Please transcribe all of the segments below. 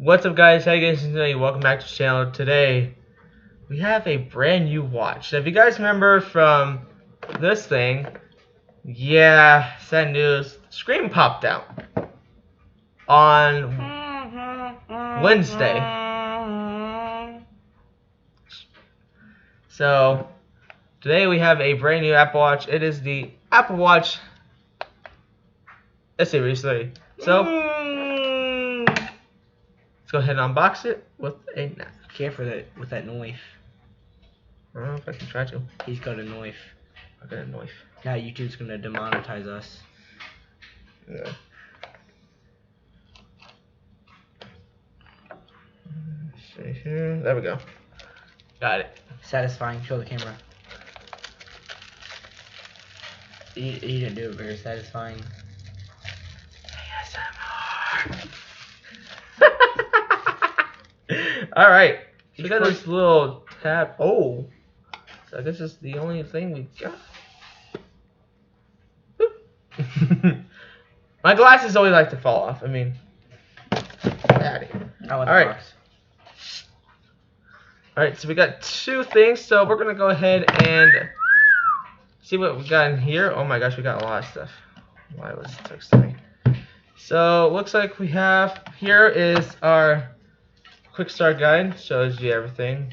What's up, guys? How you guys doing? Welcome back to the channel. Today we have a brand new watch. Now, if you guys remember from this thing, yeah, sad news, screen popped out on Wednesday. So today we have a brand new Apple Watch. It is the Apple Watch S-Series 3. So let's go ahead and unbox it with a knife. Careful with that knife. I don't know if I can try to. He's got a knife. I got a knife. Now YouTube's gonna demonetize us. Yeah. See here. There we go. Got it. Satisfying. Show the camera. You didn't do it very satisfying. ASMR. Alright. So we got this little tab. Oh. So I guess it's the only thing we got. My glasses always like to fall off. I mean, get out of here. I want All the right. box. Alright, so we got two things, so we're gonna go ahead and see what we got in here. Oh my gosh, we got a lot of stuff. Why was it texting me? So looks like we have here is our quick start guide, shows you everything.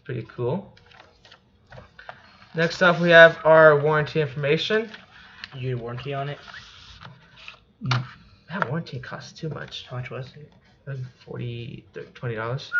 Pretty cool. Next up we have our warranty information. You get a warranty on it? That warranty costs too much. How much was it? $20.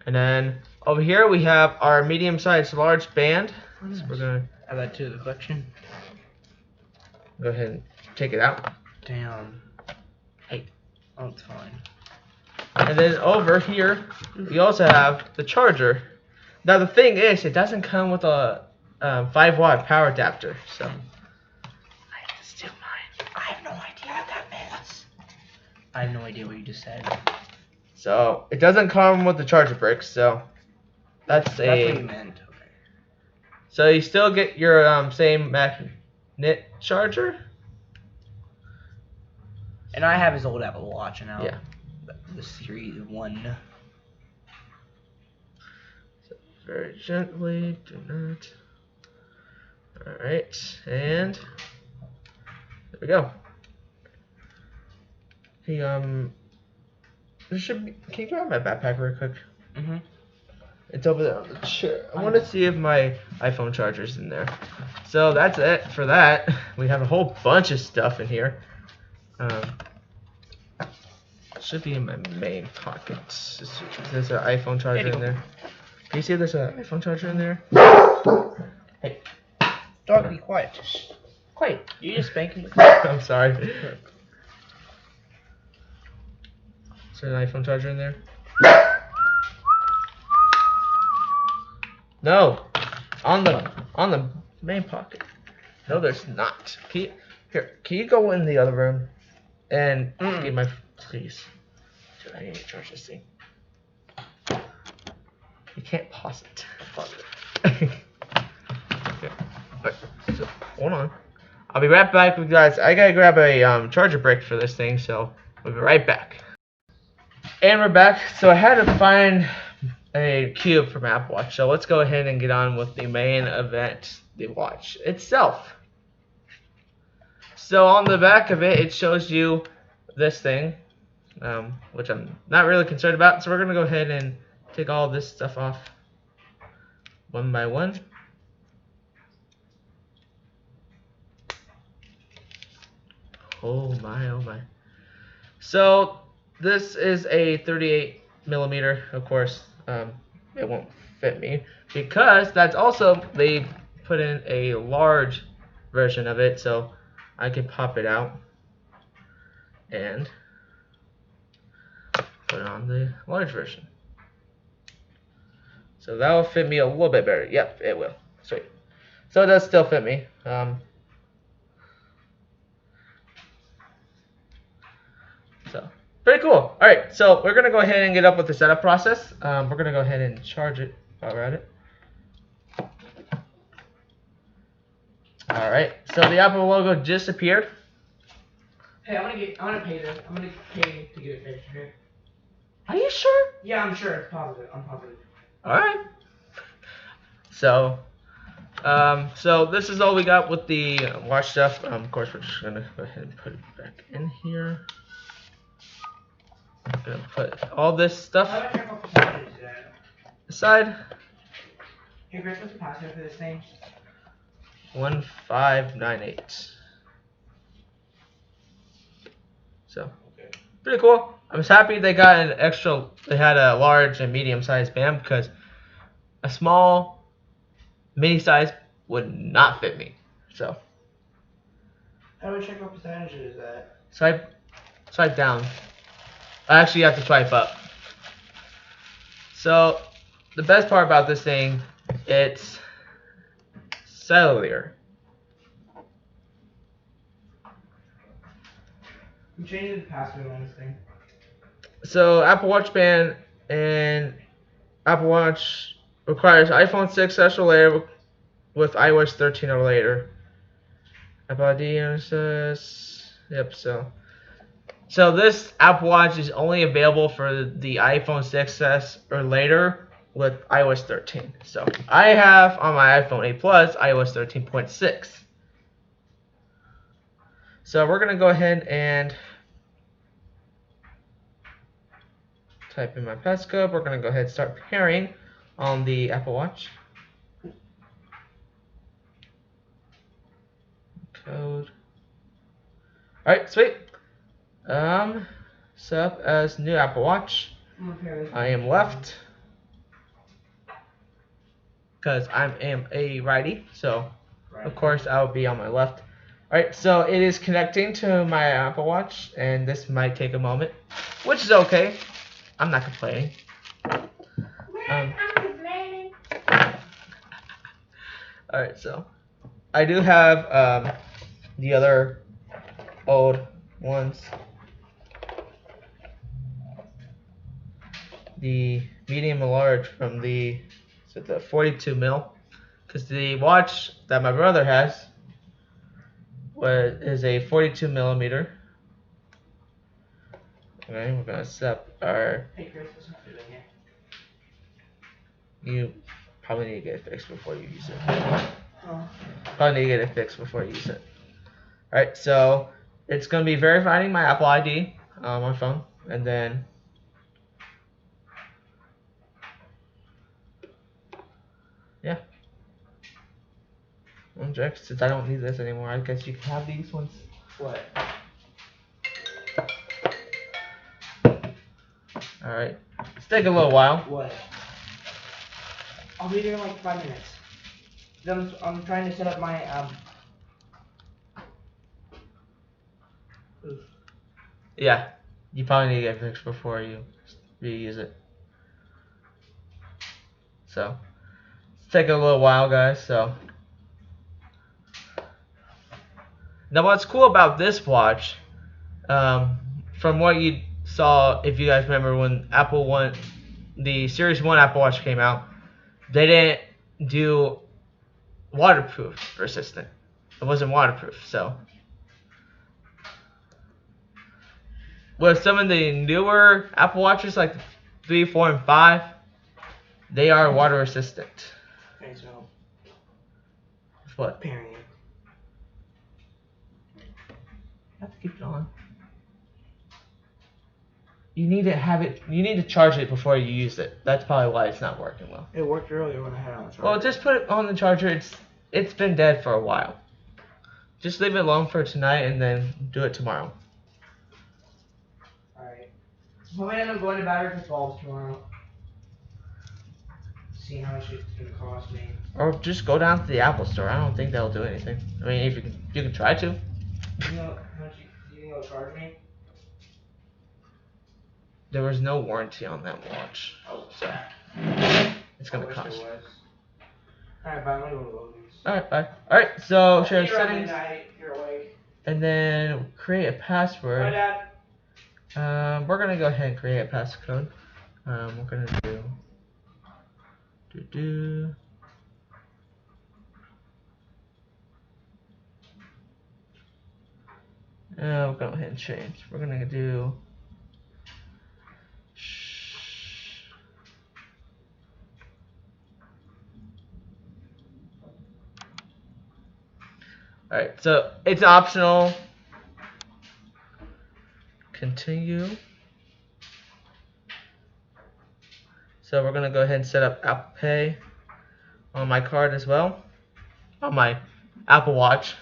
And then over here we have our medium-sized large band. Nice. So we're gonna Add that to the collection. go ahead and take it out. Damn. Hey. Oh, it's fine. And then over here we also have the charger. Now the thing is, it doesn't come with a 5-watt power adapter, so I have to steal mine. I have no idea what that means. I have no idea what you just said. So it doesn't come with the charger bricks, so that's That's what you meant. Okay. So you still get your same magnet charger. And I have his old Apple Watch now. Yeah. The Series 1. So very gently, do not. All right, and there we go. Hey, there should be. Can you grab my backpack real quick? Mm-hmm. It's over there on the chair. I want to see if my iPhone charger's in there. So that's it for that. We have a whole bunch of stuff in here. Should be in my main pocket. There's an iPhone charger in there. Can you see there's an iPhone charger in there? Hey. Dog, be quiet. Quiet. You just spanking me. I'm sorry. Is there an iPhone charger in there? No. On the main pocket. No, there's not. Can you go in the other room and get my please? Dude, I need to charge this thing. You can't pause it. Okay. Alright, so, hold on. I'll be right back with you guys. I gotta grab a charger brick for this thing, so we'll be right back. And we're back. So I had to find a cube from Apple Watch. So let's go ahead and get on with the main event, the watch itself. So on the back of it, it shows you this thing, which I'm not really concerned about. So we're gonna go ahead and take all this stuff off one by one. Oh my, oh my. So this is a 38 millimeter, of course. It won't fit me because that's also, they put in a large version of it, so I can pop it out and put it on the large version. So that will fit me a little bit better. Yep, it will. Sweet. So it does still fit me. So pretty cool. Alright, so we're going to go ahead and get up with the setup process. We're going to go ahead and charge it while we're at it. Alright, so the Apple logo just appeared. Hey, I'm gonna pay this. I'm gonna pay to get it fixed. Okay? Are you sure? Yeah, I'm sure. It's positive. I'm positive. All right. So, so this is all we got with the watch stuff. Of course, we're just gonna go ahead and put it back in here. I'm gonna put all this stuff How much your password is that? aside. Hey, Chris, what's the password for this thing? 1598. So, Okay. pretty cool. I was happy they got an extra. They had a large and medium-sized band because a small, mini-size would not fit me. So, How do we check what percentage is that? swipe down. Actually, you have to swipe up. So, the best part about this thing, it's cellular. I'm changing the password on this thing. So, Apple Watch band and Apple Watch requires iPhone 6s or later with iOS 13 or later. Apple ID says, yep. So this Apple Watch is only available for the iPhone 6s or later with iOS 13. So I have on my iPhone 8 Plus iOS 13.6. So we're gonna go ahead and type in my passcode. We're gonna go ahead and start pairing on the Apple Watch. Code. Alright, sweet. Set up as new Apple Watch. I am left because I am a righty, so of course I will be on my left. Alright, so it is connecting to my Apple Watch, and this might take a moment, which is okay. I'm not complaining. Alright, so I do have the other old ones. The medium and large from the 42 mil, because the watch that my brother has is a 42 millimeter. Okay, we're gonna set up our. Hey, Chris, what's not doing it? You probably need to get it fixed before you use it. Oh. Probably need to get it fixed before you use it. Alright, so it's gonna be verifying my Apple ID on my phone, and then yeah. Jack, since I don't need this anymore, I guess you can have these ones. What? Alright. It's taking a little while. What? I'll be there in like 5 minutes. Then I'm trying to set up my Oof. Yeah. You probably need to get it fixed before you reuse it. So it's taking a little while, guys, so. Now what's cool about this watch, from what you saw, if you guys remember when the Series 1 Apple Watch came out, they didn't do waterproof resistant. It wasn't waterproof, so. With some of the newer Apple Watches like 3, 4, and 5, they are water resistant. Okay, so. What? Pairing it. You have to keep it on. You need to charge it before you use it. That's probably why it's not working well. It worked earlier when I had it on the charger. Well, just put it on the charger. It's been dead for a while. Just leave it alone for tonight and then do it tomorrow. Alright. So I end up going to Battery for 12 tomorrow. See how much it's gonna cost me. Or just go down to the Apple store. I don't think that'll do anything. I mean, if you can try to. You know how much you think it'll charge me? There was no warranty on that watch, Oh, so it's gonna cost. Alright, bye. I'm gonna go to Logan's. Alright, bye. Alright, so share You're on settings, midnight, you're awake. and then create a Bye, password. Dad. We're gonna go ahead and create a passcode. We're gonna do We'll go ahead and change. We're gonna do. Alright, so it's optional. Continue. So we're gonna go ahead and set up Apple Pay on my card as well, on my Apple Watch.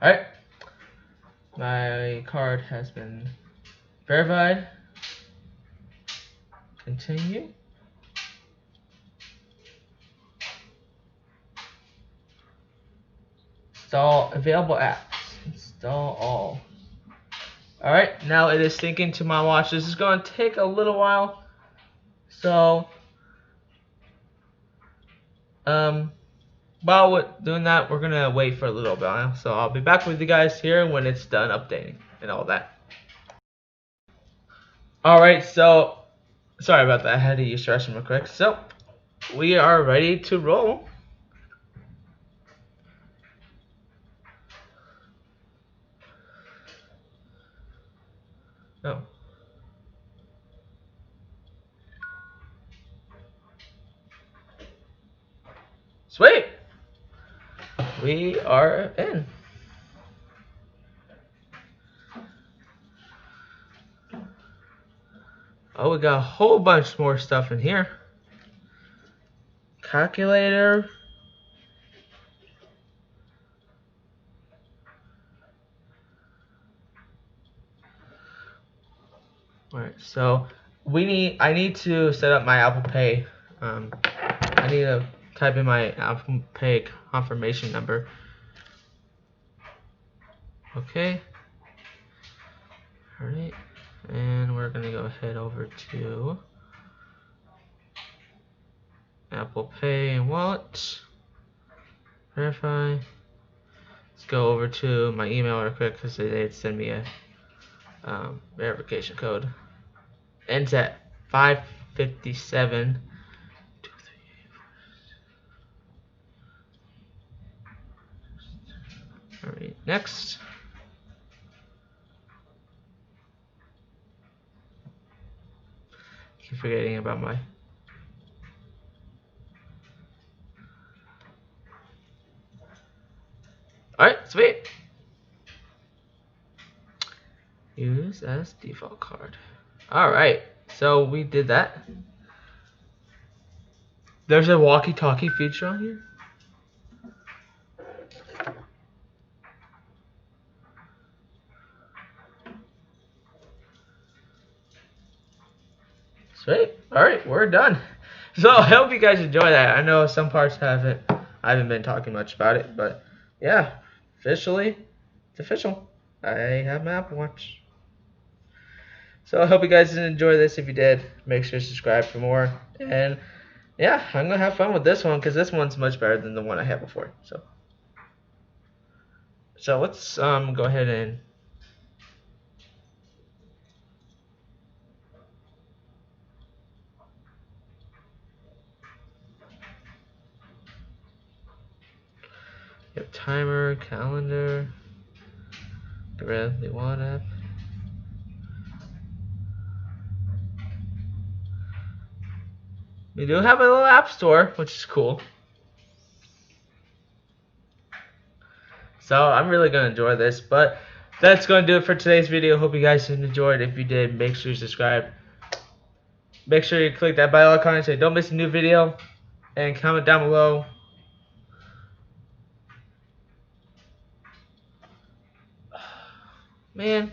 Alright, my card has been verified. Continue. Install available apps. Install all. Alright, now it is syncing to my watch. This is going to take a little while. So, while doing that, we're going to wait for a little bit. So I'll be back with you guys here when it's done updating and all that. Alright, so, sorry about that. I had to use the restroom real quick. So, we are ready to roll. Oh. Sweet! We are in. Oh, we got a whole bunch more stuff in here. Calculator. Alright, so I need to set up my Apple Pay. I need to type in my Apple Pay confirmation number. Okay. Alright. And we're gonna go ahead over to Apple Pay and Wallet. Verify. Let's go over to my email real quick because they send me a verification code. Ends at 557. Alright, next. Keep forgetting about my. Alright, sweet. Use as default card. Alright, so we did that. There's a walkie-talkie feature on here. Sweet. Alright, we're done. So I hope you guys enjoy that. I know some parts I haven't been talking much about it, but yeah, officially, it's official. I have my Apple Watch. So I hope you guys enjoy this. If you did, make sure to subscribe for more. And yeah, I'm gonna have fun with this one because this one's much better than the one I had before. So let's go ahead and get timer, calendar, get rid of the wallet app. We do have a little app store, which is cool. So I'm really going to enjoy this, but that's going to do it for today's video. Hope you guys enjoyed. If you did, make sure you subscribe. Make sure you click that bell icon so you don't miss a new video. And comment down below. Man.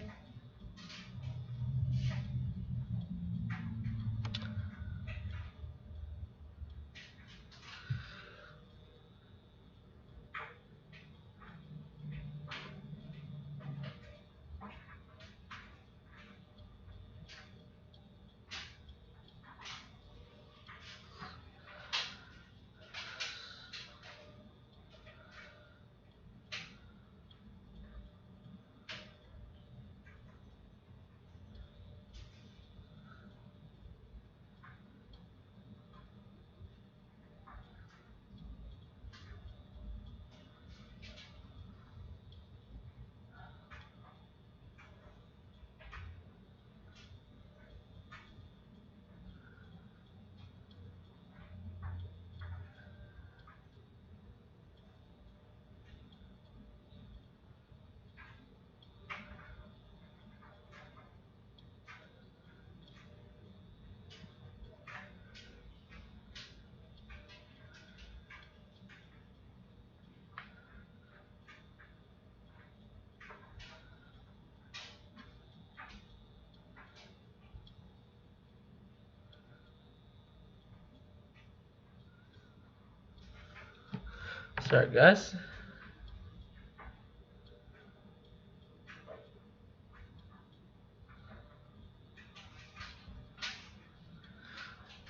Sorry, guys.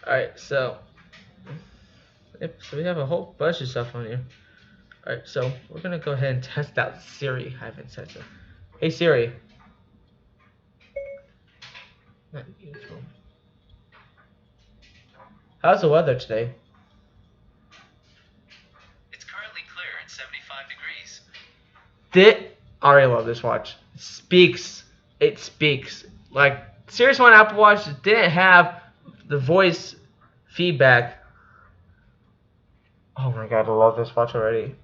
Alright, so we have a whole bunch of stuff on here. Alright, so we're gonna go ahead and test out Siri. I haven't said so. Hey Siri. Not usual. How's the weather today? It's currently clear at 75 degrees. I already love this watch. It speaks. It speaks. Like Series 1 Apple Watch didn't have the voice feedback. Oh my god, I love this watch already.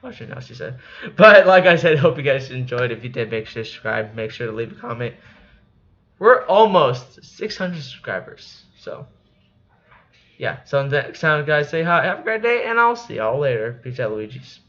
Oh shit, now she said. But like I said, hope you guys enjoyed. If you did, make sure to subscribe. Make sure to leave a comment. We're almost 600 subscribers. So yeah. So next time, guys, say hi. Have a great day, and I'll see y'all later. Peace out, Luigi's.